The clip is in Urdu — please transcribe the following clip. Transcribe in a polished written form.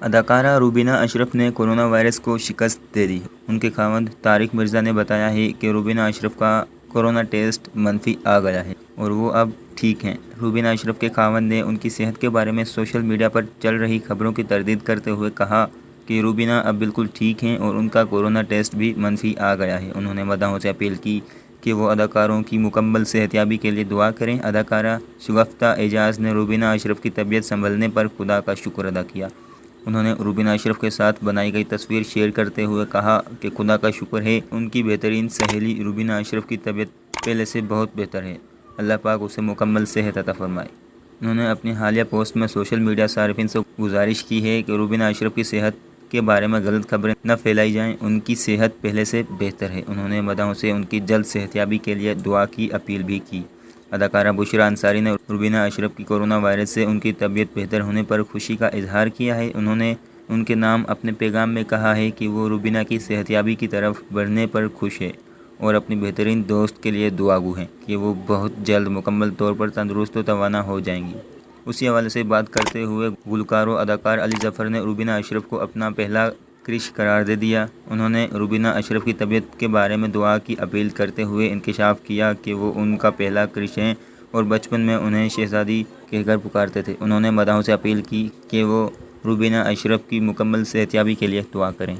اداکارہ روبینہ اشرف نے کورونا وائرس کو شکست دے دی۔ ان کے خاوند طارق مرزا نے بتایا ہے کہ روبینہ اشرف کا کورونا ٹیسٹ منفی آ گیا ہے اور وہ اب ٹھیک ہیں۔ روبینہ اشرف کے خاوند نے ان کی صحت کے بارے میں سوشل میڈیا پر چل رہی خبروں کی تردید کرتے ہوئے کہا کہ روبینہ اب بالکل ٹھیک ہیں اور ان کا کورونا ٹیسٹ بھی منفی آ گیا ہے۔ انہوں نے مداحوں سے اپیل کی کہ وہ اداکاروں کی مکمل صحتیابی کے لیے دعا کریں۔ اداکارہ شگفتہ اعجاز نے روبینہ اشرف کی طبیعت سنبھلنے پر خدا کا شکر ادا کیا۔ انہوں نے روبینہ اشرف کے ساتھ بنائی گئی تصویر شیئر کرتے ہوئے کہا کہ خدا کا شکر ہے ان کی بہترین سہیلی روبینہ اشرف کی طبیعت پہلے سے بہت بہتر ہے۔ اللہ پاک اسے مکمل صحت عطا فرمائے۔ انہوں نے اپنی حالیہ پوسٹ میں سوشل میڈیا صارفین سے گزارش کی ہے کہ روبینہ اشرف کی صحت کے بارے میں غلط خبریں نہ پھیلائی جائیں، ان کی صحت پہلے سے بہتر ہے۔ انہوں نے مداحوں سے ان کی جلد صحتیابی کے لیے دعا کی اپیل بھی کی۔ اداکارہ بشریٰ انصاری نے روبینہ اشرف کی کورونا وائرس سے ان کی طبیعت بہتر ہونے پر خوشی کا اظہار کیا ہے۔ انہوں نے ان کے نام اپنے پیغام میں کہا ہے کہ وہ روبینہ کی صحتیابی کی طرف بڑھنے پر خوش ہے اور اپنی بہترین دوست کے لیے دعا گو ہیں کہ وہ بہت جلد مکمل طور پر تندرست و توانا ہو جائیں گی۔ اسی حوالے سے بات کرتے ہوئے گلوکار و اداکار علی ظفر نے روبینہ اشرف کو اپنا پہلا کرش قرار دے دیا۔ انہوں نے روبینہ اشرف کی طبیعت کے بارے میں دعا کی اپیل کرتے ہوئے انکشاف کیا کہ وہ ان کا پہلا کرش ہیں اور بچپن میں انہیں شہزادی کہہ کر پکارتے تھے۔ انہوں نے مداحوں سے اپیل کی کہ وہ روبینہ اشرف کی مکمل صحتیابی کے لیے دعا کریں۔